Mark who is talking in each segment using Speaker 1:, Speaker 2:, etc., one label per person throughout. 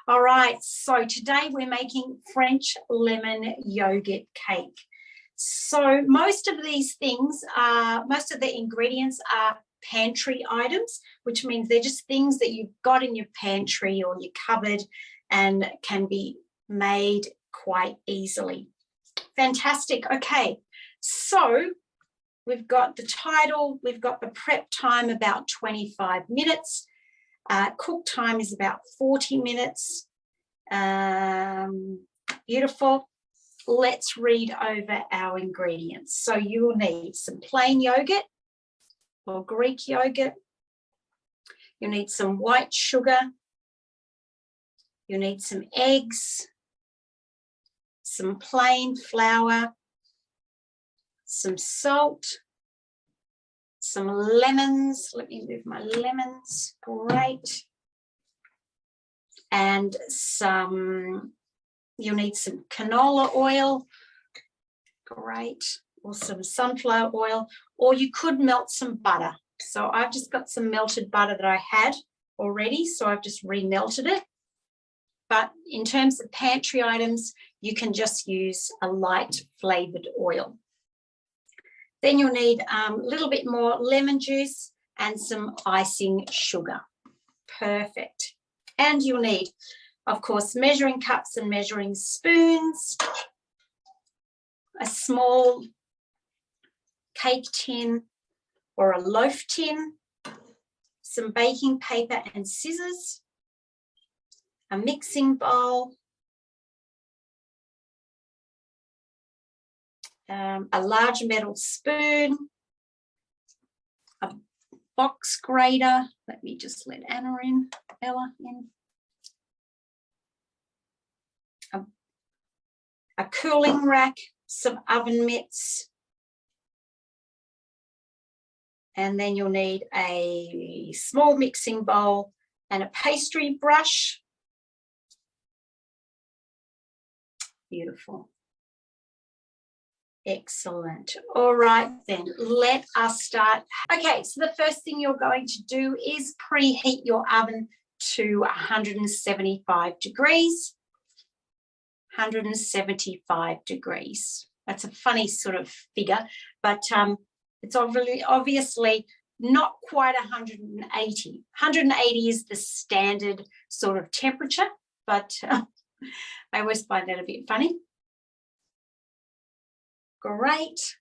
Speaker 1: All right, so today we're making French lemon yogurt cake. So most of these things most of the ingredients are pantry items, which means they're just things that you've got in your pantry or your cupboard and can be made quite easily. Fantastic. Okay, so we've got the title, we've got the prep time about 25 minutes. Cook time is about 40 minutes. Beautiful. Let's read over our ingredients. So you will need some plain yogurt or Greek yogurt. You need some white sugar. You need some eggs, some plain flour, some salt, some lemons. Let me move my lemons. Great. And you'll need some canola oil. Great. Or some sunflower oil. Or you could melt some butter. So I've just got some melted butter that I had already, so I've just remelted it. But in terms of pantry items, you can just use a light flavoured oil. Then you'll need a little bit more lemon juice and some icing sugar. Perfect. And you'll need, of course, measuring cups and measuring spoons, a small cake tin or a loaf tin, some baking paper and scissors, a mixing bowl, a large metal spoon, a box grater. Let me just let Ella in. A cooling rack, some oven mitts, and then you'll need a small mixing bowl and a pastry brush. Beautiful. Excellent. All right, then let us start. Okay, so the first thing you're going to do is preheat your oven to 175 degrees. 175 degrees. That's a funny sort of figure, but it's obviously not quite 180. 180 is the standard sort of temperature, but I always find that a bit funny. Great.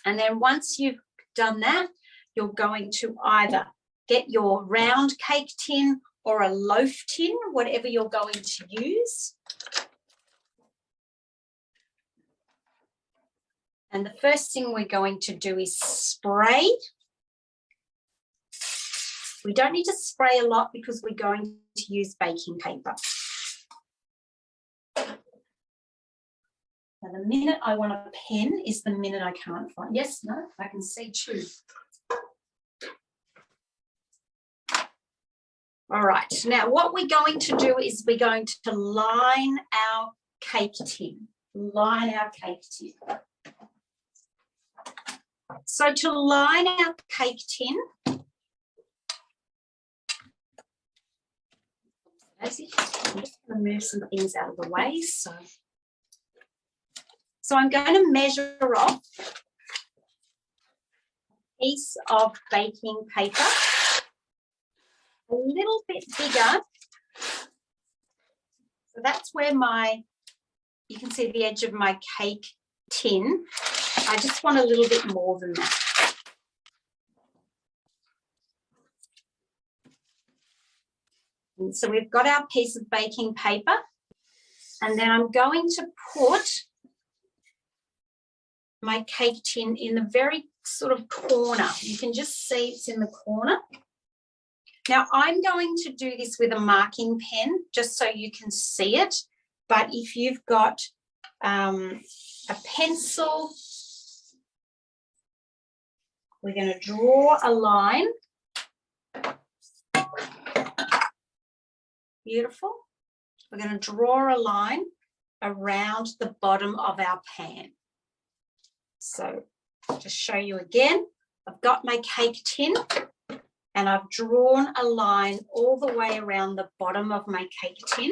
Speaker 1: And then once you've done that, you're going to either get your round cake tin or a loaf tin, whatever you're going to use. And the first thing we're going to do is spray. We don't need to spray a lot because we're going to use baking paper. Now, the minute I want a pen is the minute I can't find. Yes, no, I can see too. All right, now what we're going to do is we're going to line our cake tin. Line our cake tin. So to line our cake tin, I'm just going to move some things out of the way. So I'm going to measure off a piece of baking paper, a little bit bigger. So that's where you can see the edge of my cake tin. I just want a little bit more than that. And so we've got our piece of baking paper, and then I'm going to put my cake tin in the very sort of corner. You can just see it's in the corner. Now I'm going to do this with a marking pen just so you can see it, but if you've got a pencil, we're going to draw a line. Beautiful. We're going to draw a line around the bottom of our pan. So just show you again, I've got my cake tin and I've drawn a line all the way around the bottom of my cake tin.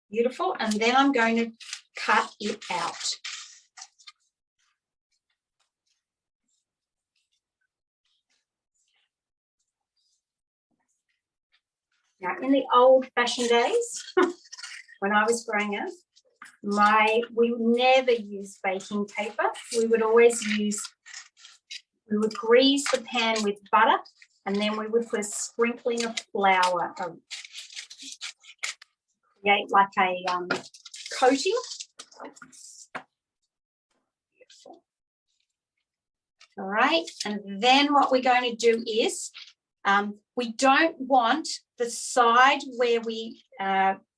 Speaker 1: Beautiful. And then I'm going to cut it out. Now, in the old-fashioned days, when I was growing up, we never used baking paper. We would grease the pan with butter, and then we would put a sprinkling of flour, create like a coating. Beautiful. All right, and then what we're going to do is we don't want the side where we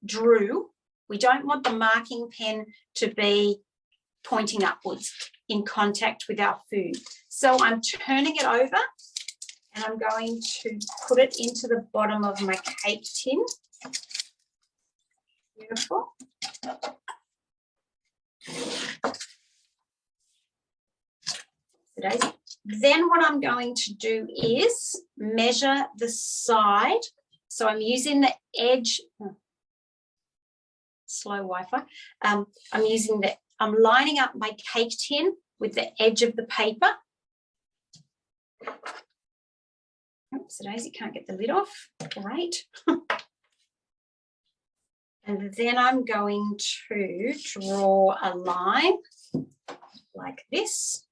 Speaker 1: drew, we don't want the marking pen to be pointing upwards in contact with our food. So I'm turning it over and I'm going to put it into the bottom of my cake tin. Beautiful. Then what I'm going to do is measure the side. So I'm using the edge, slow Wi-Fi. I'm lining up my cake tin with the edge of the paper. Oops, Daisy can't get the lid off. Great. And then I'm going to draw a line like this.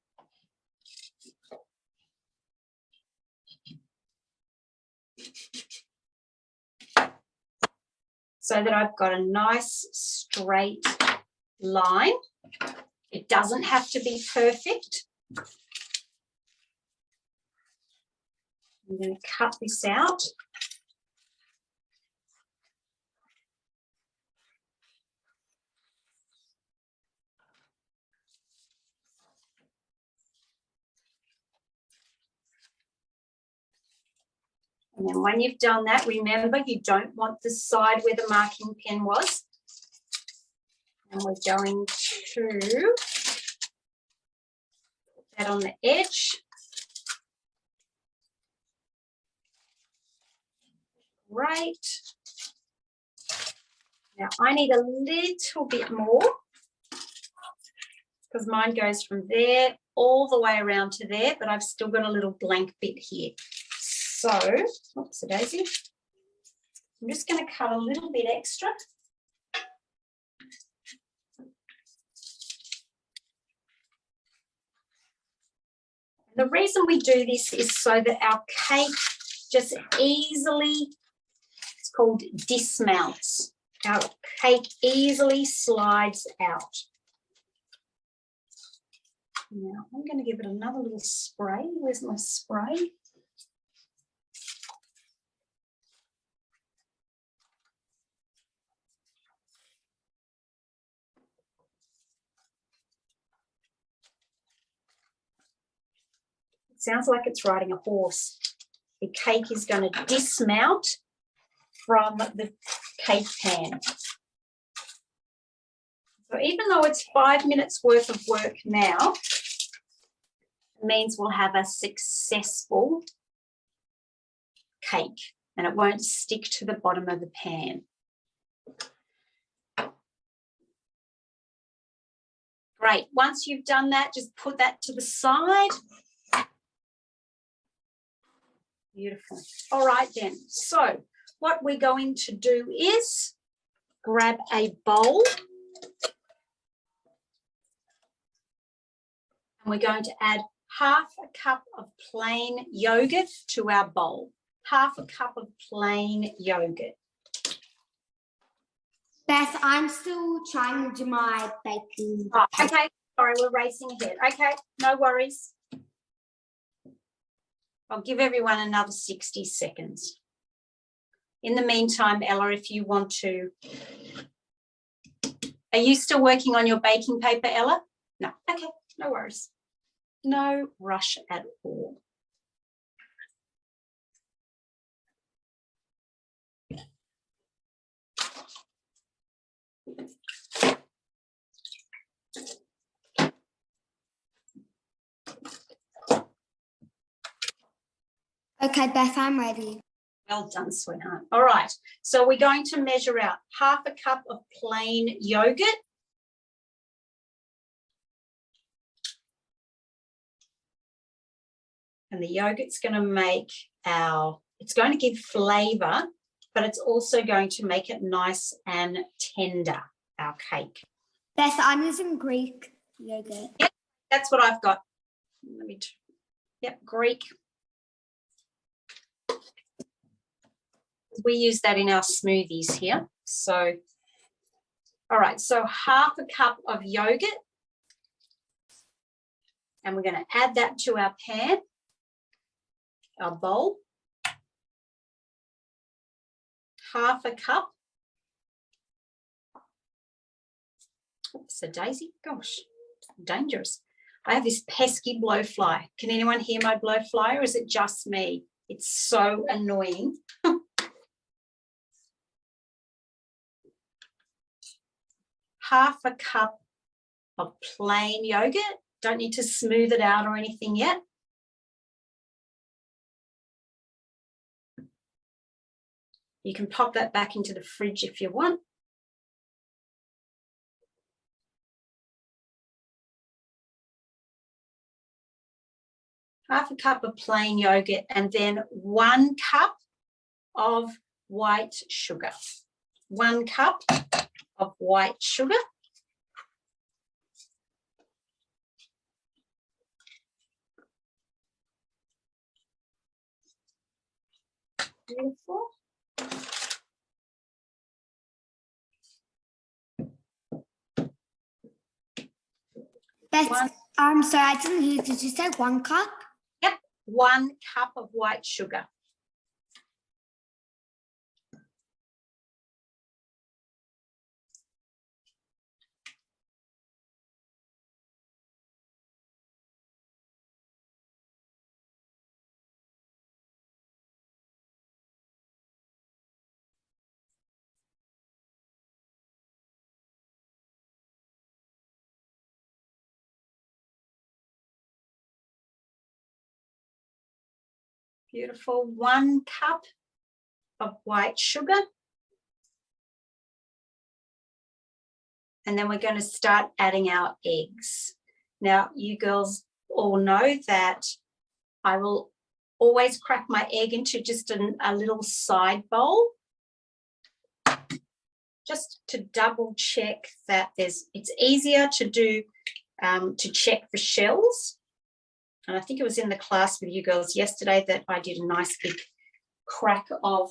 Speaker 1: So that I've got a nice straight line. It doesn't have to be perfect. I'm going to cut this out. And then when you've done that, remember you don't want the side where the marking pen was. And we're going to put that on the edge. Right. Now I need a little bit more because mine goes from there all the way around to there, but I've still got a little blank bit here. So, oops, Daisy. I'm just going to cut a little bit extra. The reason we do this is so that our cake just easily, it's called dismounts. Our cake easily slides out. Now I'm going to give it another little spray. Where's my spray? It sounds like it's riding a horse. The cake is going to dismount from the cake pan. So even though it's 5 minutes worth of work now, it means we'll have a successful cake and it won't stick to the bottom of the pan. Great. Once you've done that, just put that to the side. Beautiful. All right then. So what we're going to do is grab a bowl and we're going to add half a cup of plain yogurt to our bowl. Half a cup of plain yogurt.
Speaker 2: Beth, I'm still trying to do my baking.
Speaker 1: Oh, okay. Sorry, we're racing ahead. Okay, no worries. I'll give everyone another 60 seconds. In the meantime, Ella, if you want to. Are you still working on your baking paper, Ella? No. Okay, no worries. No rush at all.
Speaker 2: Okay, Beth, I'm ready.
Speaker 1: Well done, sweetheart. All right, so we're going to measure out half a cup of plain yogurt. And the yogurt's going to make it's going to give flavour, but it's also going to make it nice and tender, our cake.
Speaker 2: Beth, I'm using Greek yogurt.
Speaker 1: Yep, that's what I've got. Greek. We use that in our smoothies here. So, all right, so half a cup of yogurt. And we're going to add that to our pan, our bowl. Half a cup. Oops, a daisy. Gosh, dangerous. I have this pesky blowfly. Can anyone hear my blowfly, or is it just me? It's so annoying. Half a cup of plain yogurt. Don't need to smooth it out or anything yet. You can pop that back into the fridge if you want. Half a cup of plain yogurt, and then 1 cup of white sugar. 1 cup of white sugar. Beautiful.
Speaker 2: Beth, I'm sorry, I didn't hear. Did you say 1 cup?
Speaker 1: Yep, 1 cup of white sugar. Beautiful. 1 cup of white sugar. And then we're going to start adding our eggs. Now, you girls all know that I will always crack my egg into just a little side bowl, just to double check that it's easier to do, to check for shells. And I think it was in the class with you girls yesterday that I did a nice big crack of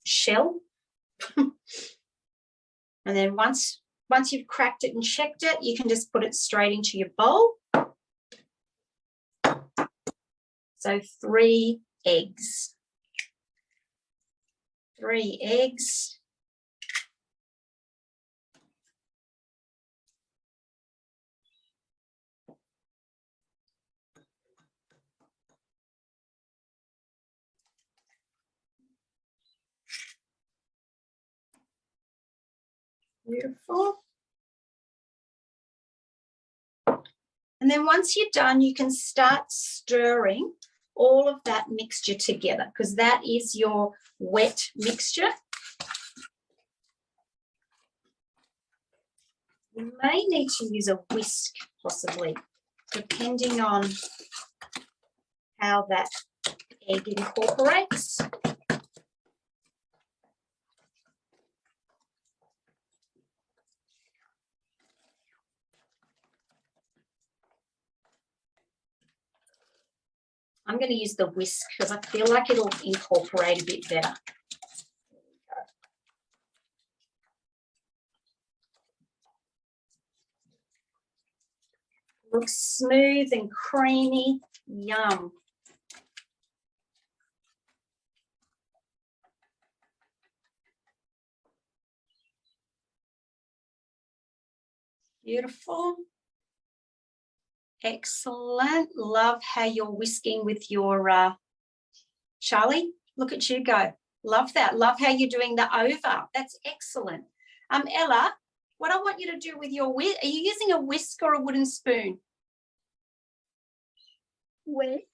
Speaker 1: shell. And then once you've cracked it and checked it, you can just put it straight into your bowl. So 3 eggs. 3 eggs. Beautiful. And then once you're done, you can start stirring all of that mixture together, because that is your wet mixture. You may need to use a whisk possibly, depending on how that egg incorporates. I'm going to use the whisk because I feel like it'll incorporate a bit better. Looks smooth and creamy. Yum. Beautiful. Excellent. Love how you're whisking with your Charlie. Look at you go. Love that. Love how you're doing the over. That's excellent. Ella, what I want you to do with your whisk, are you using a whisk or a wooden spoon?
Speaker 2: Whisk.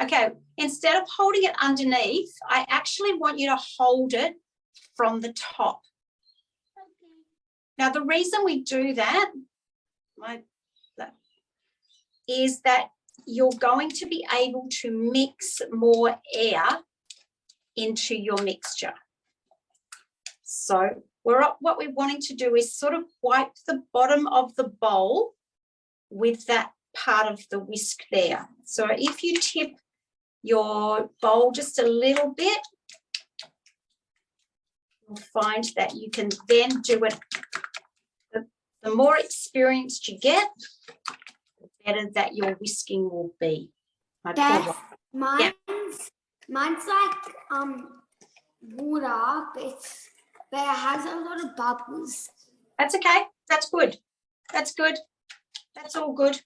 Speaker 1: Okay, instead of holding it underneath, I actually want you to hold it from the top. Now, the reason we do that is that you're going to be able to mix more air into your mixture. So what we're wanting to do is sort of wipe the bottom of the bowl with that part of the whisk there. So if you tip your bowl just a little bit, you'll find that you can then do it. The more experienced you get, the better that your whisking will be.
Speaker 2: Beth, mine's like water, but it has a lot of bubbles.
Speaker 1: That's okay. That's good. That's good. That's all good.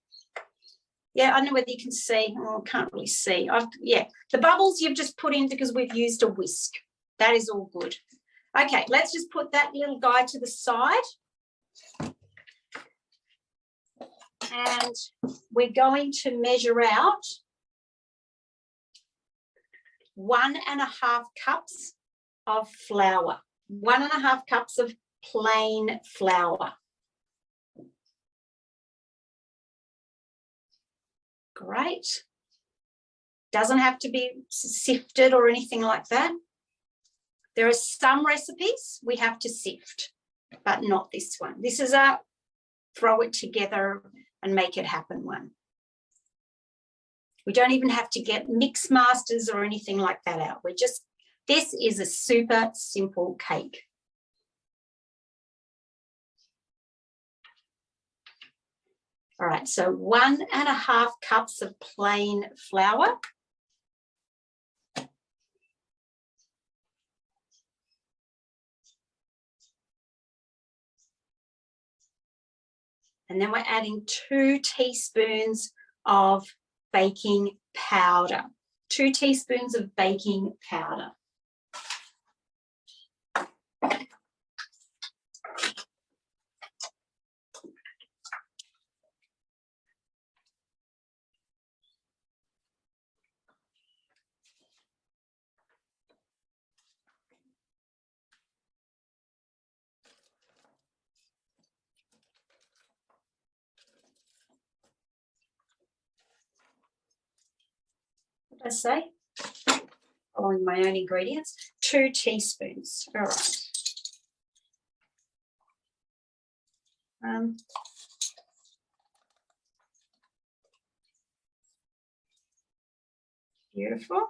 Speaker 1: Yeah, I don't know whether you can see. Oh, I can't really see. Yeah, the bubbles you've just put in because we've used a whisk. That is all good. Okay, let's just put that little guy to the side. And we're going to measure out 1.5 cups of flour, 1.5 cups of plain flour. Great. Doesn't have to be sifted or anything like that. There are some recipes we have to sift, but not this one. This is a throw it together and make it happen one. We don't even have to get mix masters or anything like that out. This is a super simple cake. All right, so 1.5 cups of plain flour. And then we're adding 2 teaspoons of baking powder. 2 teaspoons of baking powder. What did I say? Following my own ingredients. 2 teaspoons. All right. Beautiful.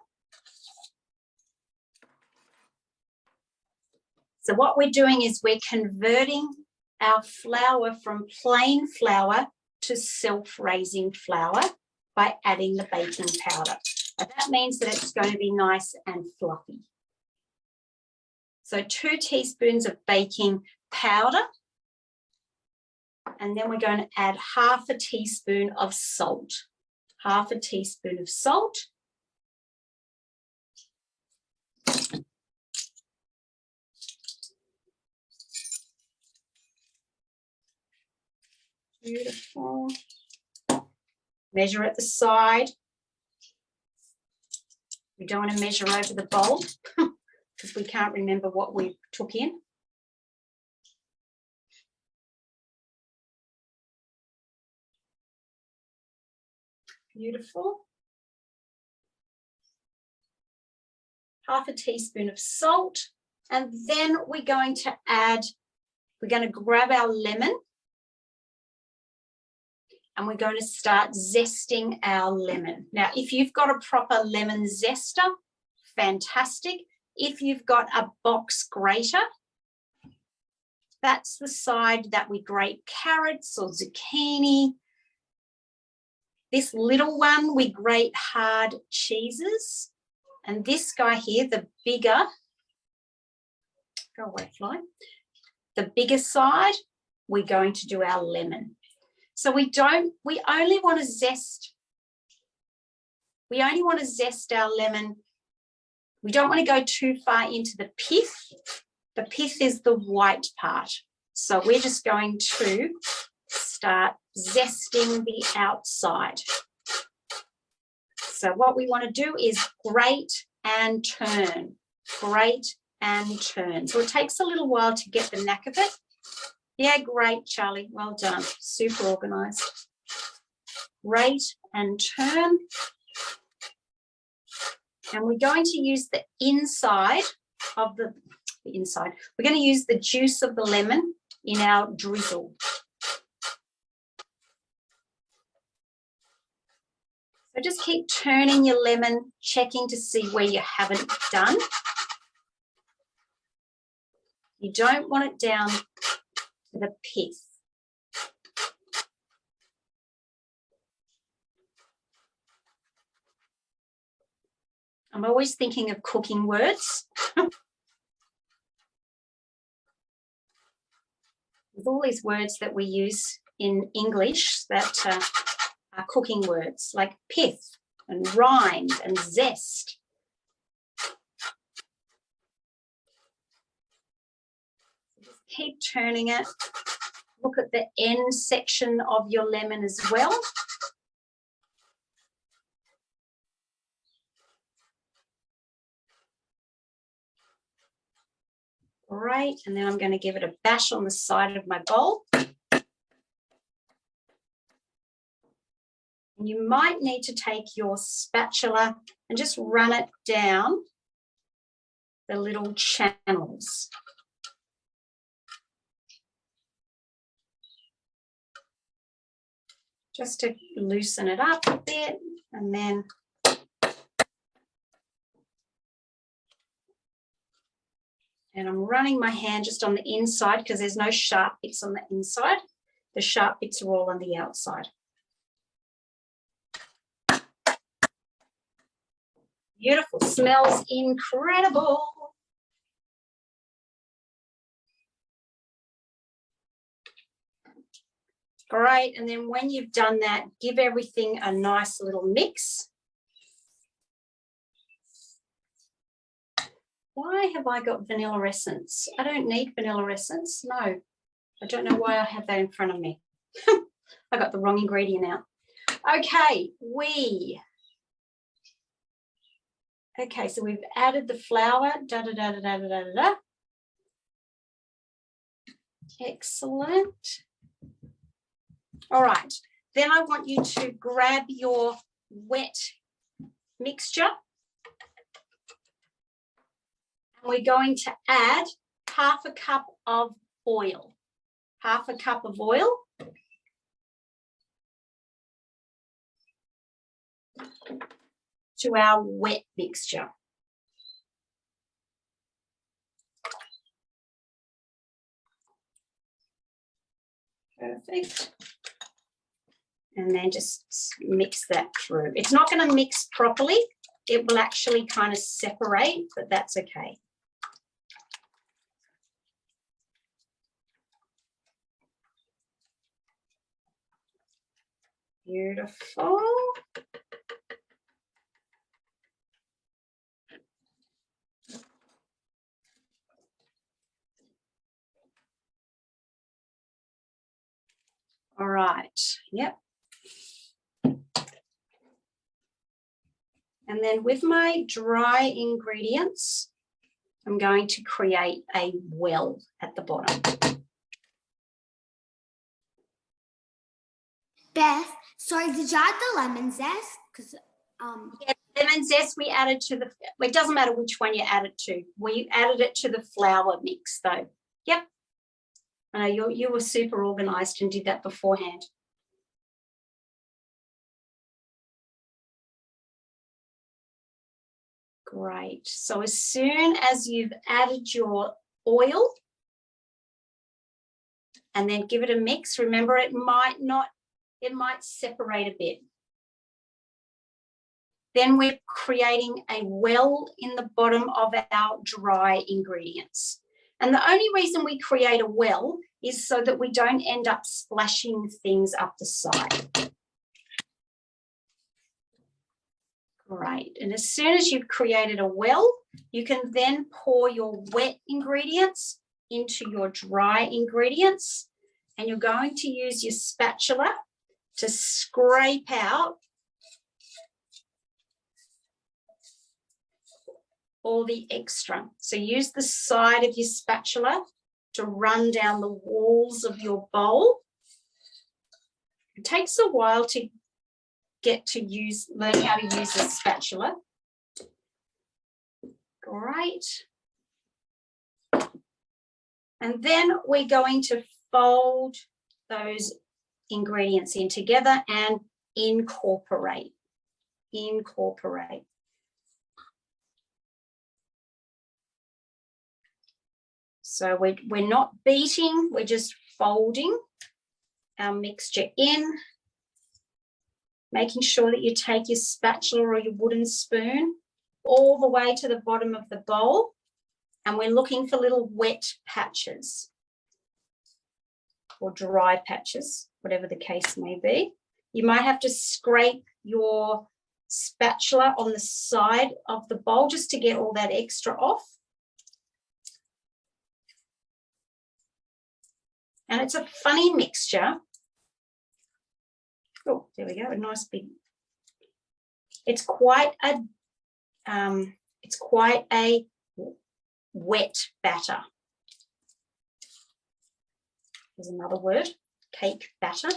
Speaker 1: So what we're doing is we're converting our flour from plain flour to self-raising flour by adding the baking powder. And that means that it's going to be nice and fluffy. So 2 teaspoons of baking powder. And then we're going to add 1/2 teaspoon of salt. 1/2 teaspoon of salt. Beautiful. Measure at the side. We don't want to measure over the bowl because we can't remember what we took in. Beautiful. 1/2 teaspoon of salt. And then we're going to grab our lemon. And we're going to start zesting our lemon. Now, if you've got a proper lemon zester, fantastic. If you've got a box grater, that's the side that we grate carrots or zucchini. This little one, we grate hard cheeses. And this guy here, the bigger, go away, fly. The bigger side, we're going to do our lemon. So we only want to zest our lemon. We don't want to go too far into the pith. The pith is the white part. So we're just going to start zesting the outside. So what we want to do is grate and turn. Grate and turn. So it takes a little while to get the knack of it. Yeah, great, Charlie. Well done. Super organised. Grate and turn. And we're going to use the inside of the inside. We're going to use the juice of the lemon in our drizzle. So just keep turning your lemon, checking to see where you haven't done. You don't want it down to the pith. I'm always thinking of cooking words. With all these words that we use in English that are cooking words, like pith and rind and zest. Just keep turning it. Look at the end section of your lemon as well. Great, and then I'm going to give it a bash on the side of my bowl. And you might need to take your spatula and just run it down the little channels. Just to loosen it up a bit, and then I'm running my hand just on the inside because there's no sharp bits on the inside. The sharp bits are all on the outside. Beautiful, smells incredible. Great, and then when you've done that, give everything a nice little mix. Why have I got vanilla essence? I don't need vanilla essence. No, I don't know why I have that in front of me. I got the wrong ingredient out. Okay, okay, so we've added the flour. Excellent. All right, then I want you to grab your wet mixture. We're going to add half a cup of oil. Half a cup of oil. To our wet mixture. Perfect. And then just mix that through. It's not going to mix properly. It will actually kind of separate, but that's okay. Beautiful. All right, yep. And then with my dry ingredients, I'm going to create a well at the bottom.
Speaker 2: Beth, sorry, did you add the lemon zest? Because
Speaker 1: yeah, lemon zest we added to the, it doesn't matter which one you add it to. We added it to the flour mix though. Yep. I know you were super organised and did that beforehand. Great. So as soon as you've added your oil and then give it a mix, remember it might separate a bit. Then we're creating a well in the bottom of our dry ingredients. And the only reason we create a well is so that we don't end up splashing things up the side. Great. And as soon as you've created a well, you can then pour your wet ingredients into your dry ingredients. And you're going to use your spatula to scrape out . all the extra. So use the side of your spatula to run down the walls of your bowl. It takes a while to learn how to use a spatula. Great. And then we're going to fold those ingredients in together and incorporate. So we're not beating, we're just folding our mixture in, making sure that you take your spatula or your wooden spoon all the way to the bottom of the bowl, and we're looking for little wet patches or dry patches, whatever the case may be. You might have to scrape your spatula on the side of the bowl just to get all that extra off. And it's a funny mixture. Oh, there we go, a nice big. It's quite a wet batter. There's another word, cake batter.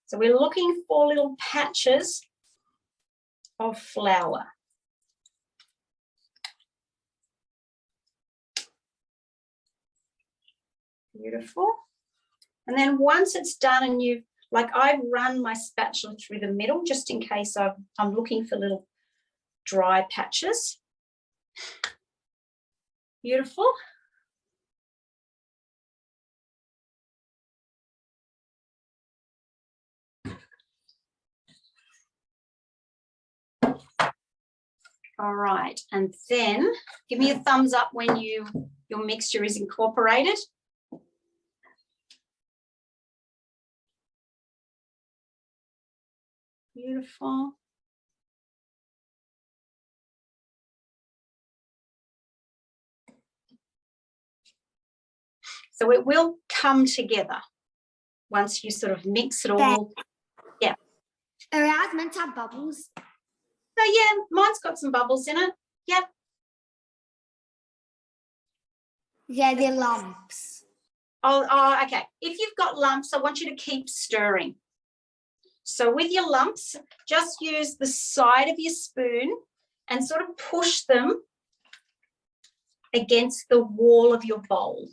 Speaker 1: So we're looking for little patches of flour. Beautiful. And then once it's done and I run my spatula through the middle just in case I'm looking for little dry patches. Beautiful. All right, and then give me a thumbs up when your mixture is incorporated. Beautiful. So it will come together once you sort of mix it all. Yeah.
Speaker 2: Are ours meant to have bubbles?
Speaker 1: So yeah, mine's got some bubbles in it. Yep.
Speaker 2: Yeah, they're lumps.
Speaker 1: Oh, okay. If you've got lumps, I want you to keep stirring. So with your lumps, just use the side of your spoon and sort of push them against the wall of your bowl.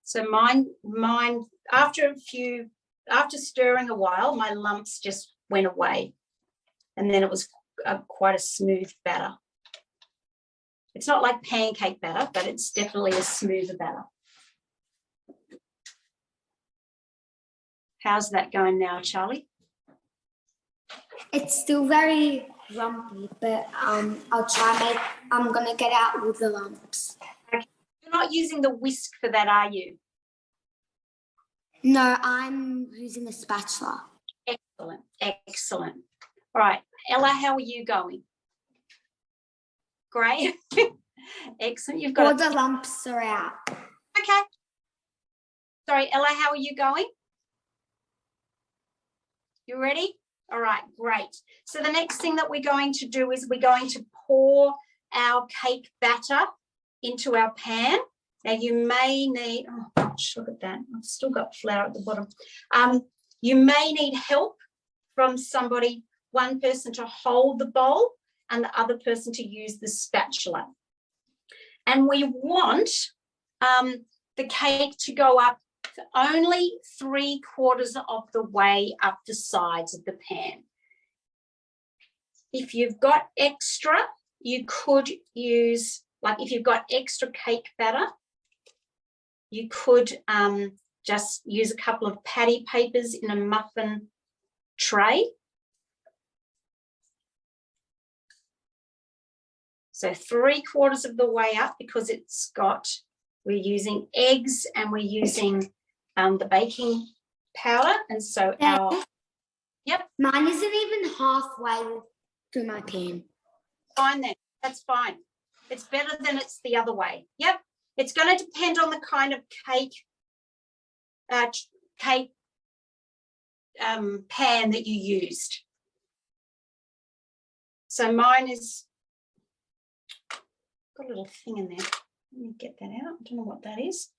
Speaker 1: So mine after stirring a while, my lumps just went away, and then it was quite a smooth batter. It's not like pancake batter, but it's definitely a smoother batter. How's that going now, Charlie?
Speaker 2: It's still very lumpy, but I'll try I'm gonna get out with the lumps.
Speaker 1: Okay. You're not using the whisk for that, are you?
Speaker 2: No, I'm using a spatula.
Speaker 1: Excellent, excellent. All right, Ella, how are you going? Great. Excellent. You've got
Speaker 2: all the lumps are out.
Speaker 1: Okay. Sorry, Ella, how are you going? You ready? All right, great. So the next thing that we're going to do is we're going to pour our cake batter into our pan. Now you may need, oh gosh, look at that. I've still got flour at the bottom. You may need help from somebody, one person to hold the bowl and the other person to use the spatula. And we want the cake to go up only 3/4 of the way up the sides of the pan. If you've got extra, you could use, like if you've got extra cake batter, you could just use a couple of patty papers in a muffin tray. So 3/4 of the way up, because we're using eggs and we're using the baking powder. And so yep.
Speaker 2: Mine isn't even halfway through my pan.
Speaker 1: Fine then, that's fine. It's better than it's the other way. Yep. It's going to depend on the kind of cake pan that you used. So mine is got a little thing in there. Let me get that out. I don't know what that is.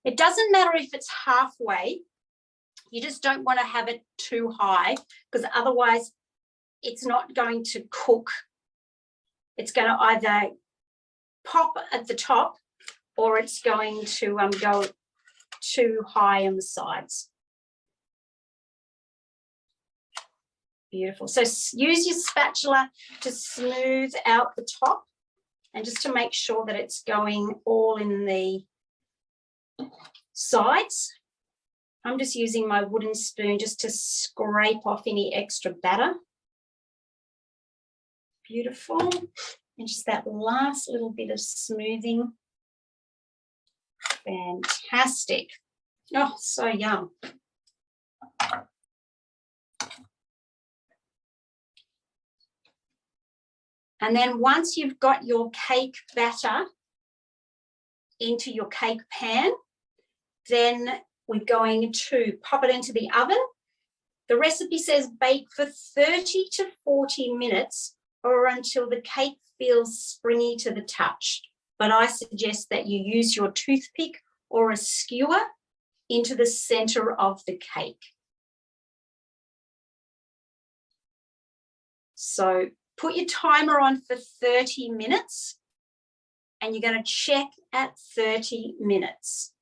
Speaker 1: It doesn't matter if it's halfway. You just don't want to have it too high because otherwise it's not going to cook. It's going to either pop at the top or it's going to go too high on the sides. Beautiful. So use your spatula to smooth out the top and just to make sure that it's going all in the sides. I'm just using my wooden spoon just to scrape off any extra batter. Beautiful. And just that last little bit of smoothing. Fantastic. Oh, so yum. And then once you've got your cake batter into your cake pan, then we're going to pop it into the oven. The recipe says bake for 30 to 40 minutes or until the cake feels springy to the touch. But I suggest that you use your toothpick or a skewer into the center of the cake. So put your timer on for 30 minutes and you're going to check at 30 minutes.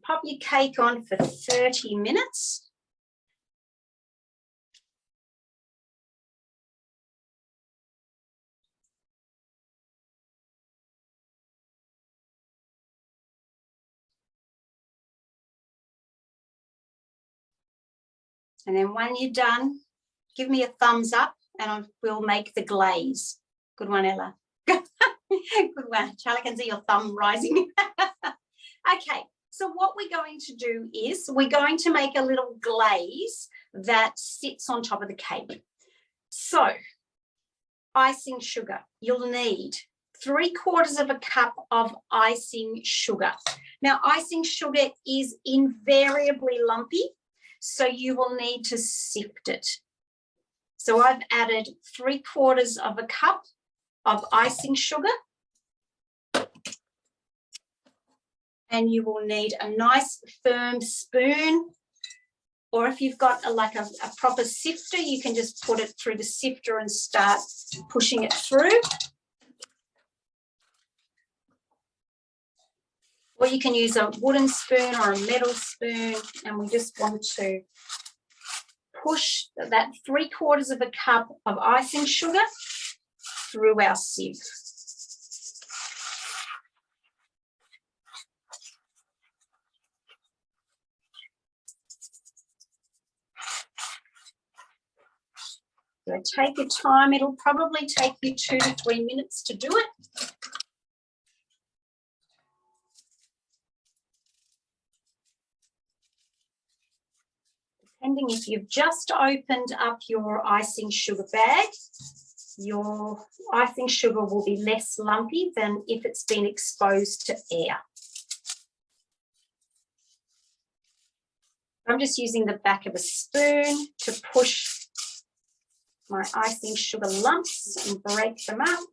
Speaker 1: Pop your cake on for 30 minutes. And then when you're done, give me a thumbs up and we'll make the glaze. Good one, Ella. Good one. Charlie can see your thumb rising. Okay. So what we're going to do is we're going to make a little glaze that sits on top of the cake. So icing sugar, you'll need 3/4 cup of icing sugar. Now icing sugar is invariably lumpy, so you will need to sift it. So I've added 3/4 cup of icing sugar. And you will need a nice firm spoon, or if you've got a proper sifter, you can just put it through the sifter and start pushing it through. Or you can use a wooden spoon or a metal spoon, and we just want to push that 3/4 cup of icing sugar through our sieve. So take your time. It'll probably take you 2 to 3 minutes to do it. Depending if you've just opened up your icing sugar bag, your icing sugar will be less lumpy than if it's been exposed to air. I'm just using the back of a spoon to push my icing sugar lumps and break them up.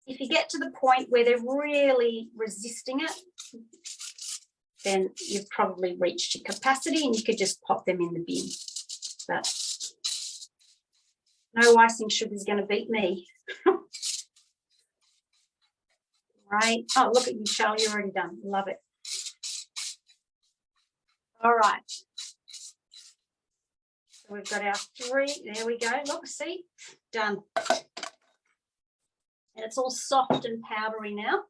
Speaker 1: If you get to the point where they're really resisting it, then you've probably reached your capacity and you could just pop them in the bin. But no icing sugar is going to beat me. Right. Oh, look at you, Charlie. You're already done. Love it. All right. So we've got our 3. There we go. Look, see, done. And it's all soft and powdery now.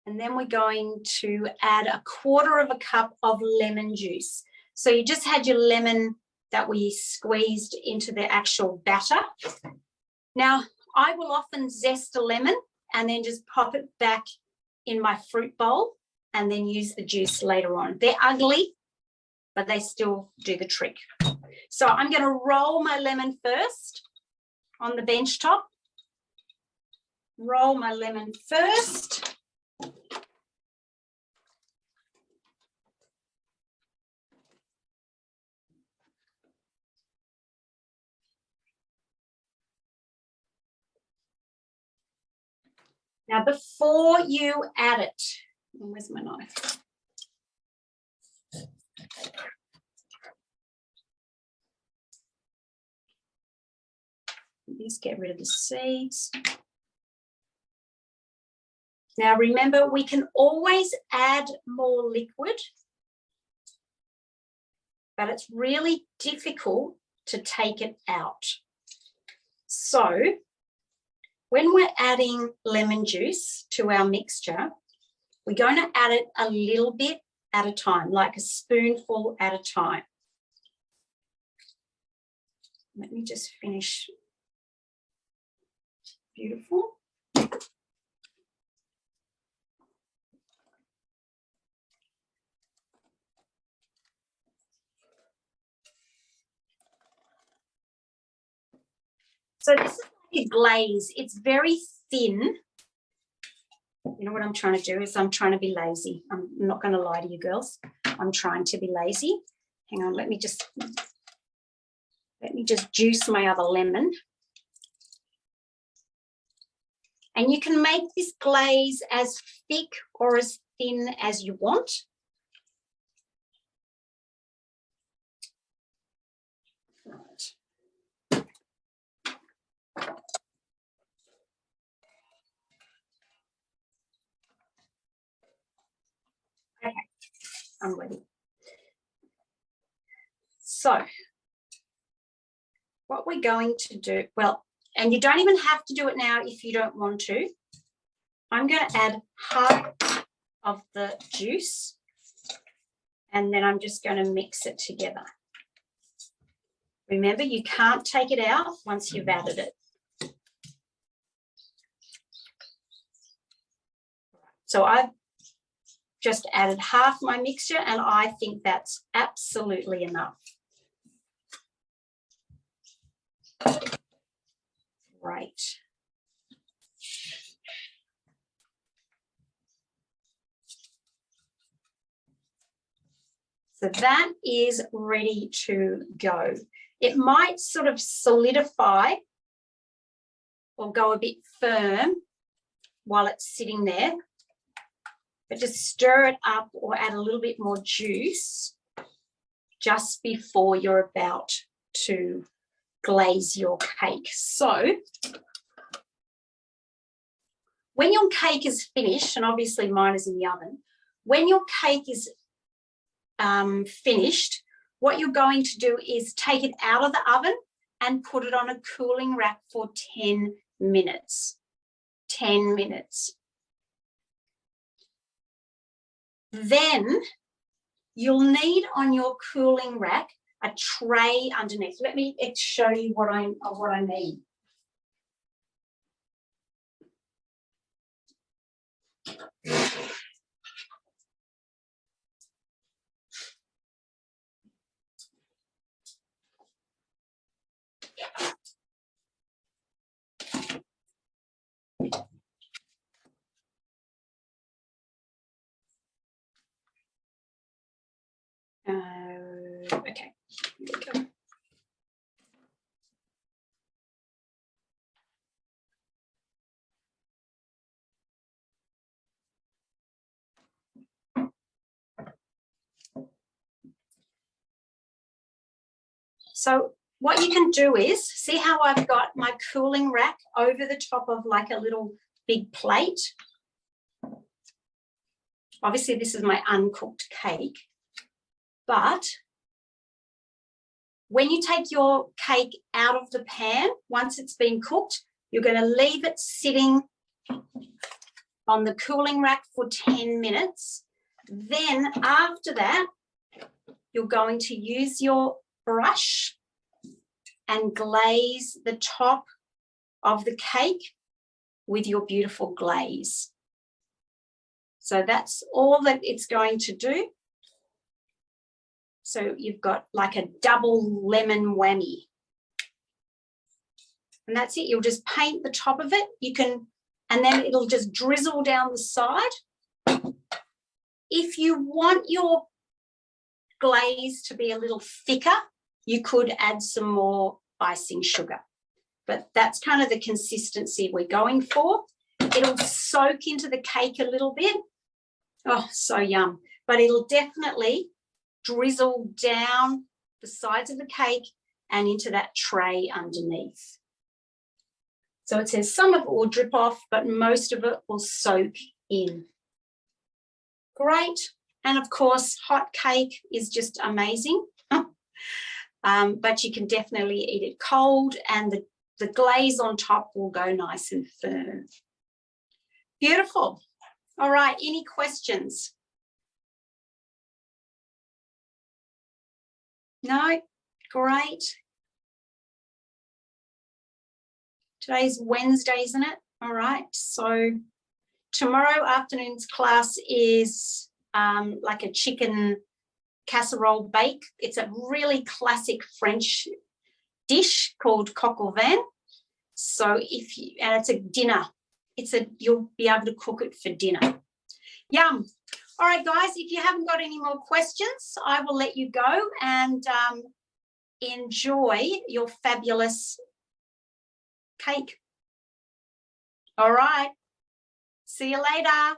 Speaker 1: And then we're going to add 1/4 cup of lemon juice. So you just had your lemon that we squeezed into the actual batter. Now, I will often zest a lemon and then just pop it back in my fruit bowl and then use the juice later on. They're ugly, but they still do the trick. So I'm going to roll my lemon first on the bench top. Roll my lemon first. Now, before you add it, where's my knife? Just get rid of the seeds. Now, remember, we can always add more liquid, but it's really difficult to take it out. So, when we're adding lemon juice to our mixture, we're going to add it a little bit at a time, like a spoonful at a time. Let me just finish. Beautiful. So this is like a glaze. It's very thin. You know what I'm trying to do is I'm trying to be lazy. I'm not going to lie to you girls. I'm trying to be lazy. Hang on, let me just juice my other lemon. And you can make this glaze as thick or as thin as you want. Right. Okay, I'm ready. So what we're going to do, well, and you don't even have to do it now if you don't want to. I'm going to add half of the juice and then I'm just going to mix it together. Remember, you can't take it out once you've added it. So I've just added half my mixture and I think that's absolutely enough. Right. So that is ready to go. It might sort of solidify or go a bit firm while it's sitting there, but just stir it up or add a little bit more juice just before you're about to glaze your cake. So when your cake is finished, and obviously mine is in the oven, when your cake is finished, what you're going to do is take it out of the oven and put it on a cooling rack for 10 minutes. 10 minutes. Then you'll need on your cooling rack a tray underneath. Let me show you what I need. Okay, here we go. So what you can do is, see how I've got my cooling rack over the top of like a little big plate? Obviously, this is my uncooked cake, but When you take your cake out of the pan, once it's been cooked, you're going to leave it sitting on the cooling rack for 10 minutes. Then after that, you're going to use your brush and glaze the top of the cake with your beautiful glaze. So that's all that it's going to do. So you've got like a double lemon whammy. And that's it. You'll just paint the top of it. You can, and then it'll just drizzle down the side. If you want your glaze to be a little thicker, you could add some more icing sugar. But that's kind of the consistency we're going for. It'll soak into the cake a little bit. Oh, so yum. But it'll definitely drizzle down the sides of the cake and into that tray underneath. So it says some of it will drip off, but most of it will soak in. Great. And of course, hot cake is just amazing. But you can definitely eat it cold, and the glaze on top will go nice and firm. Beautiful. All right, any questions? No? Great. Today's Wednesday, isn't it? All right, so tomorrow afternoon's class is like a chicken casserole bake. It's a really classic French dish called coq au vin. So if you, and it's a dinner. You'll be able to cook it for dinner. Yum. All right, guys, if you haven't got any more questions, I will let you go and enjoy your fabulous cake. All right. See you later.